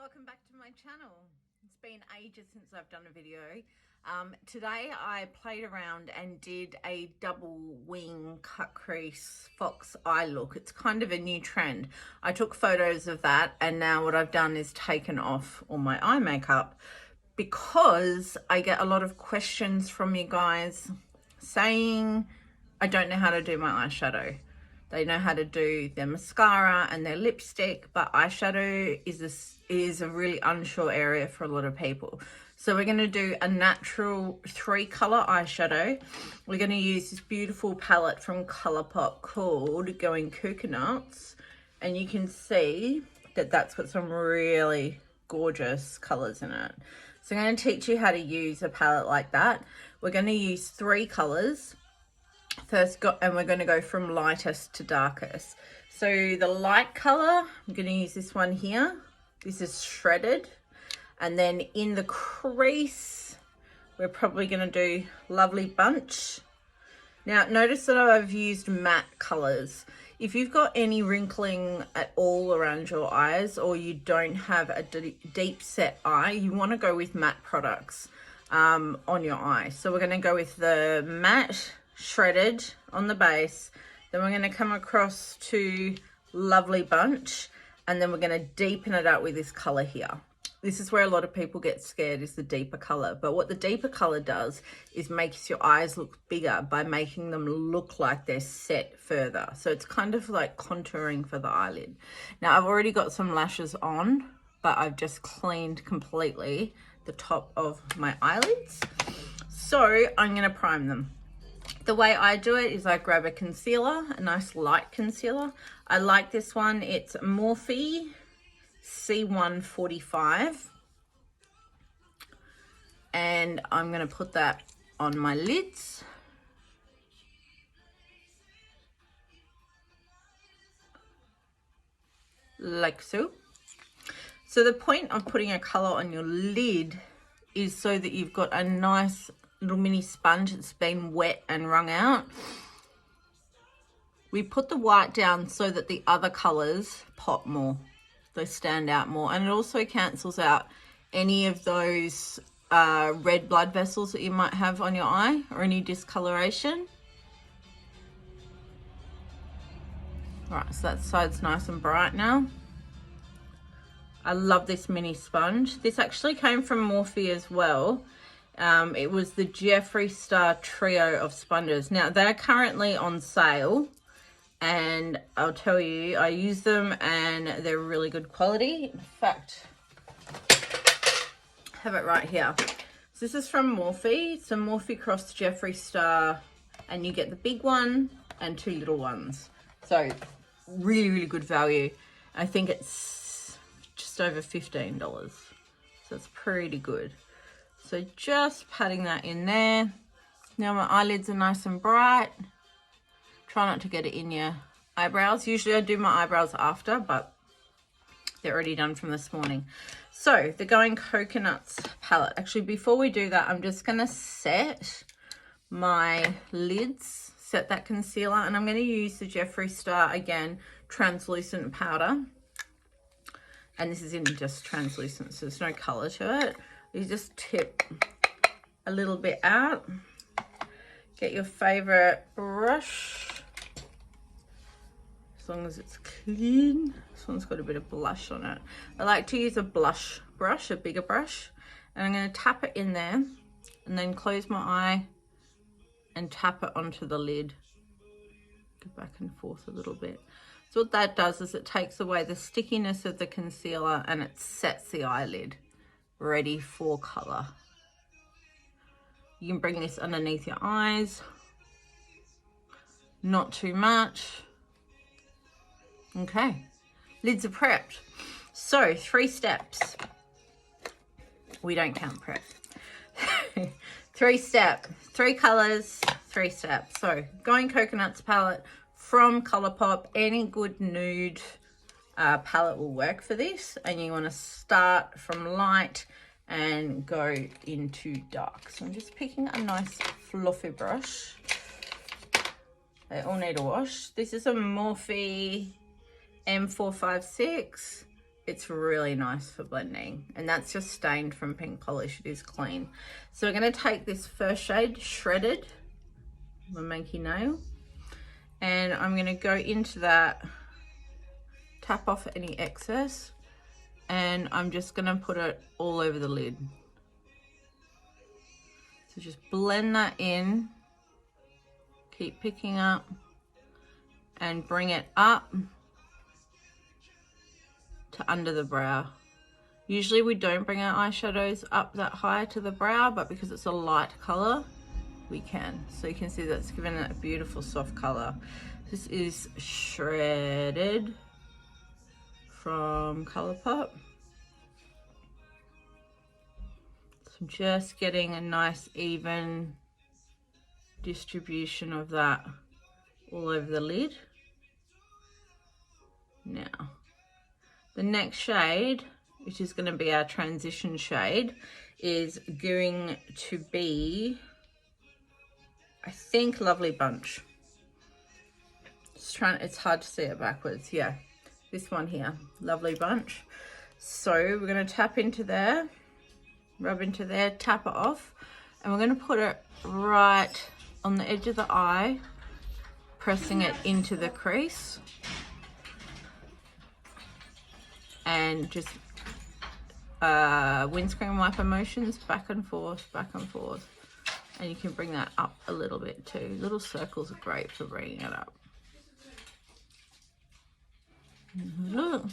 welcome back to my channel. It's been ages since I've done a video. Today I played around and did a double wing cut crease fox eye look. It's kind of a new trend. I took photos of that and now what I've done is taken off all my eye makeup because I get a lot of questions from you guys saying I don't know how to do my eyeshadow. They know how to do their mascara and their lipstick, but eyeshadow is a really unsure area for a lot of people. So we're going to do a natural 3-color eyeshadow. We're going to use this beautiful palette from ColourPop called Going Coconuts. And you can see that that's got some really gorgeous colors in it. So I'm going to teach you how to use a palette like that. We're going to use 3 colors. And we're going to go from lightest to darkest. So the light color, I'm going to use this one here. This is shredded. And then in the crease, we're probably going to do Lovely Bunch. Now notice that I've used matte colors. If you've got any wrinkling at all around your eyes, or you don't have a deep set eye, you want to go with matte products on your eye. So we're going to go with the matte shredded on the base, then we're going to come across to Lovely Bunch, and then we're going to deepen it up with this color here. This is where a lot of people get scared, is the deeper color. But what the deeper color does is makes your eyes look bigger by making them look like they're set further. So it's kind of like contouring for the eyelid. Now I've already got some lashes on, but I've just cleaned completely the top of my eyelids. So I'm going to prime them. The way I do it is I grab a concealer, a nice light concealer. I like this one. It's Morphe C145. And I'm going to put that on my lids. Like so. So the point of putting a color on your lid is so that you've got a nice little mini sponge that's been wet and wrung out. We put the white down so that the other colors pop more, they stand out more, and it also cancels out any of those red blood vessels that you might have on your eye or any discoloration. All right, so that side's nice and bright now. I love this mini sponge. This actually came from Morphe as well. It was the Jeffree Star trio of sponges. Now they're currently on sale, and I'll tell you, I use them and they're really good quality. In fact, I have it right here. So this is from Morphe. It's a Morphe Cross Jeffree Star, and you get the big one and 2 little ones. So really, really good value. I think it's just over $15. So it's pretty good. So just patting that in there. Now my eyelids are nice and bright. Try not to get it in your eyebrows. Usually I do my eyebrows after, but they're already done from this morning. So the Going Coconuts palette. Actually, before we do that, I'm just going to set my lids, set that concealer, and I'm going to use the Jeffree Star, again, translucent powder. And this is in just translucent, so there's no color to it. You just tip a little bit out. Get your favorite brush, as long as it's clean. This one's got a bit of blush on it. I like to use a blush brush, a bigger brush, and I'm going to tap it in there and then close my eye and tap it onto the lid. Go back and forth a little bit. So what that does is it takes away the stickiness of the concealer and it sets the eyelid ready for color. You can bring this underneath your eyes, not too much. Okay, lids are prepped. So 3 steps. We don't count prep. 3 step, 3 colors, 3 steps. So Going Coconuts palette from ColourPop. Any good nude palette will work for this, and you want to start from light and go into dark. So I'm just picking a nice fluffy brush. They all need a wash. This is a Morphe M456. It's really nice for blending, and that's just stained from pink polish. It is clean. So we're going to take this first shade, Shredded, my Manky Nail, and I'm going to go into that, tap off any excess, and I'm just going to put it all over the lid. So just blend that in, keep picking up, and bring it up to under the brow. Usually we don't bring our eyeshadows up that high to the brow, but because it's a light color, we can. So you can see that's given it a beautiful soft color. This is Shredded from ColourPop. So I'm just getting a nice even distribution of that all over the lid. Now, the next shade, which is going to be our transition shade, is going to be, I think, Lovely Bunch. It's hard to see it backwards. Yeah, this one here, Lovely Bunch. So we're going to tap into there, rub into there, tap it off, and we're going to put it right on the edge of the eye, pressing it into the crease, and just windscreen wiper motions, back and forth, and you can bring that up a little bit too. Little circles are great for bringing it up. Look,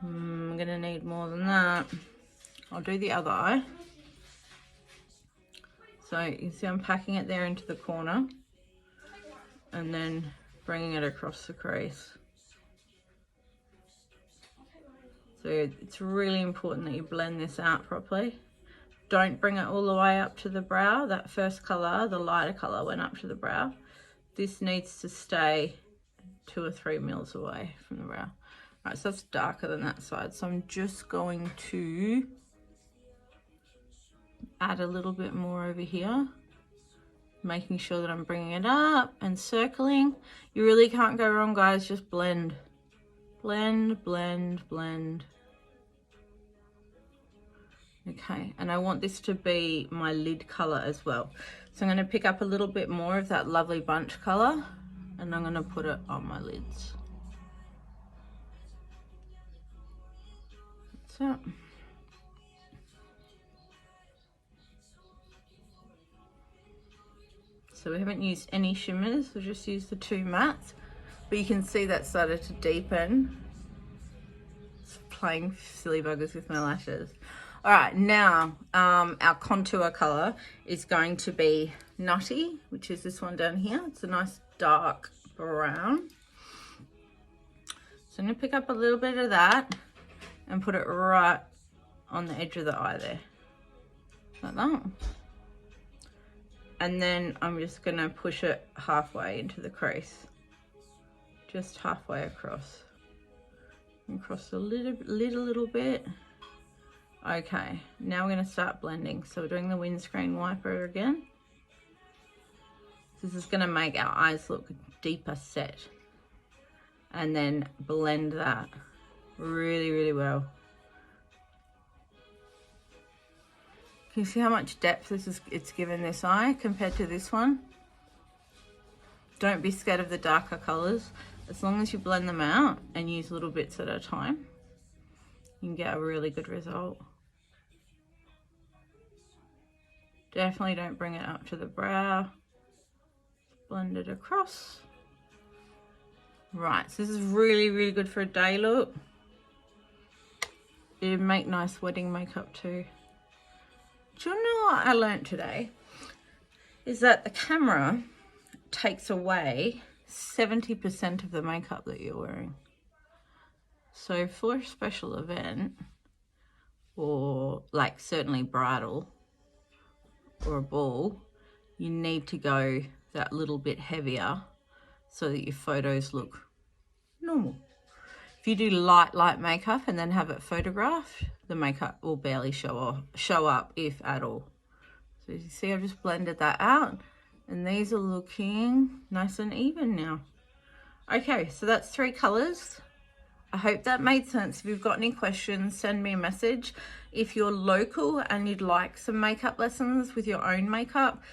I'm gonna need more than that. I'll do the other eye. So you can see I'm packing it there into the corner and then bringing it across the crease. So it's really important that you blend this out properly. Don't bring it all the way up to the brow. That first color, the lighter color, went up to the brow. This needs to stay 2 or 3 mils away from the brow. Right, so that's darker than that side. So I'm just going to add a little bit more over here, making sure that I'm bringing it up and circling. You really can't go wrong, guys. Just blend, blend, blend, blend. Okay, and I want this to be my lid color as well. So I'm going to pick up a little bit more of that Lovely Bunch color, and I'm going to put it on my lids. That's it. So we haven't used any shimmers, we've just used the 2 mattes, but you can see that started to deepen. It's playing silly buggers with my lashes. All right, now our contour color is going to be Nutty, which is this one down here. It's a nice dark brown. So I'm gonna pick up a little bit of that and put it right on the edge of the eye there, like that. And then I'm just gonna push it halfway into the crease, just halfway across, and across the lid a little bit. Okay, now we're gonna start blending. So we're doing the windscreen wiper again. This is gonna make our eyes look deeper set, and then blend that really, really well. Can you see how much depth it's given this eye compared to this one? Don't be scared of the darker colors. As long as you blend them out and use little bits at a time, you can get a really good result. Definitely don't bring it up to the brow. Blend it across. Right, so this is really, really good for a day look. It'd make nice wedding makeup too. Do you know what I learned today? Is that the camera takes away 70% of the makeup that you're wearing. So for a special event, or like certainly bridal or a ball, you need to go that little bit heavier so that your photos look normal. If you do light makeup and then have it photographed, the makeup will barely show up, if at all. So you see I've just blended that out, and these are looking nice and even now. Okay, so that's 3 colors. I hope that made sense. If you've got any questions, send me a message. If you're local and you'd like some makeup lessons with your own makeup,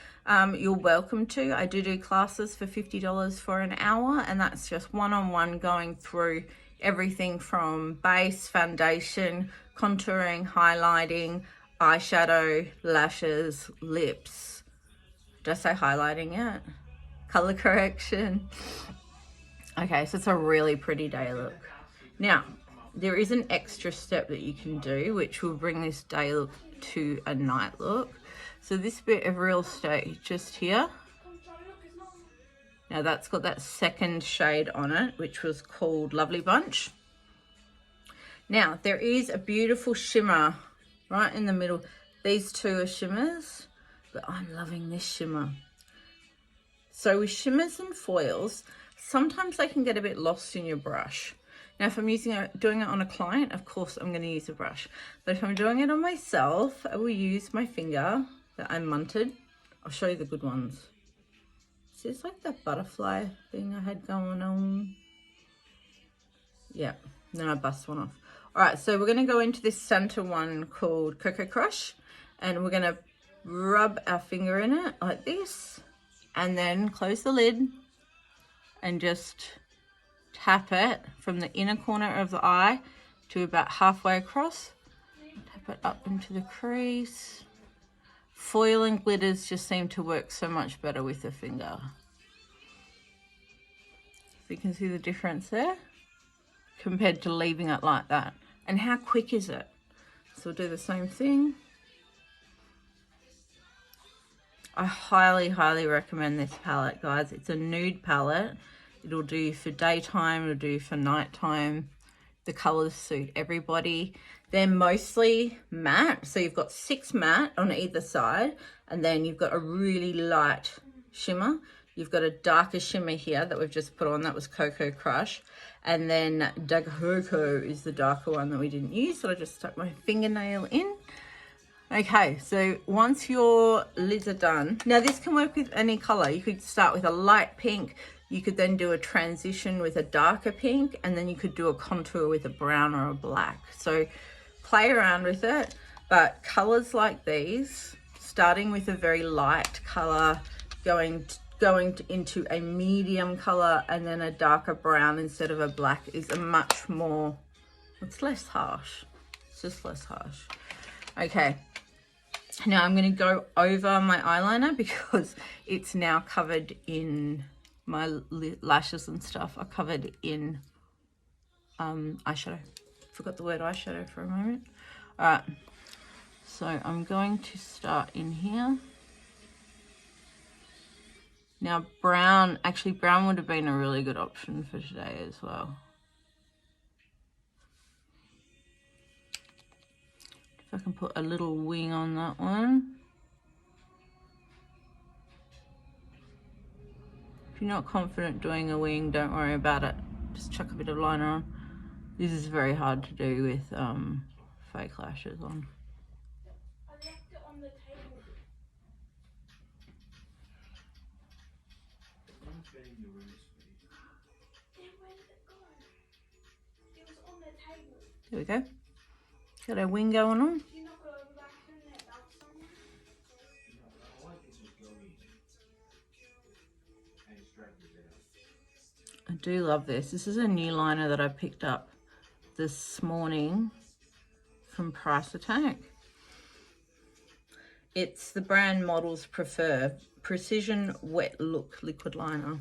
you're welcome to. I do classes for $50 for an hour, and that's just one-on-one going through everything from base, foundation, contouring, highlighting, eyeshadow, lashes, lips. Did I say highlighting yet? Color correction. Okay, so it's a really pretty day look. Now, there is an extra step that you can do, which will bring this day look to a night look. So this bit of real estate just here. Now that's got that second shade on it, which was called Lovely Bunch. Now, there is a beautiful shimmer right in the middle. These two are shimmers, but I'm loving this shimmer. So with shimmers and foils, sometimes they can get a bit lost in your brush. Now, if I'm doing it on a client, of course I'm going to use a brush. But if I'm doing it on myself, I will use my finger that I munted. I'll show you the good ones. See, it's like that butterfly thing I had going on. Yeah, then I bust one off. All right, so we're going to go into this center one called Cocoa Crush, and we're going to rub our finger in it like this, and then close the lid and just tap it from the inner corner of the eye to about halfway across. Tap it up into the crease. Foil and glitters just seem to work so much better with the finger. If you can see the difference there compared to leaving it like that. And how quick is it? So we'll do the same thing. I highly, highly recommend this palette, guys. It's a nude palette. It'll do for daytime, it'll do for nighttime. The colors suit everybody. They're mostly matte, so you've got 6 matte on either side, and then you've got a really light shimmer. You've got a darker shimmer here that we've just put on, that was Cocoa Crush, and then Cocoa is the darker one that we didn't use, so I just stuck my fingernail in. Okay, so once your lids are done, now this can work with any color. You could start with a light pink, you could then do a transition with a darker pink, and then you could do a contour with a brown or a black. So play around with it, but colors like these, starting with a very light color, going into a medium color, and then a darker brown instead of a black is a much more, it's less harsh. It's just less harsh. Okay. Now I'm going to go over my eyeliner because it's now covered in my lashes and stuff are covered in eyeshadow. Forgot the word eyeshadow for a moment. All right, so I'm going to start in here. Now brown, actually brown would have been a really good option for today as well. If I can put a little wing on that one. If you're not confident doing a wing, don't worry about it. Just chuck a bit of liner on. This is very hard to do with fake lashes on. I left it on the table. Then where did it go? It was on the table. There we go. Got a wing going on. You're not going to go back in there, that's somewhere? I do love this. This is a new liner that I picked up this morning from Price Attack. It's the brand Models Prefer Precision Wet Look Liquid Liner.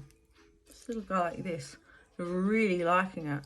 This little guy like this. I'm really liking it.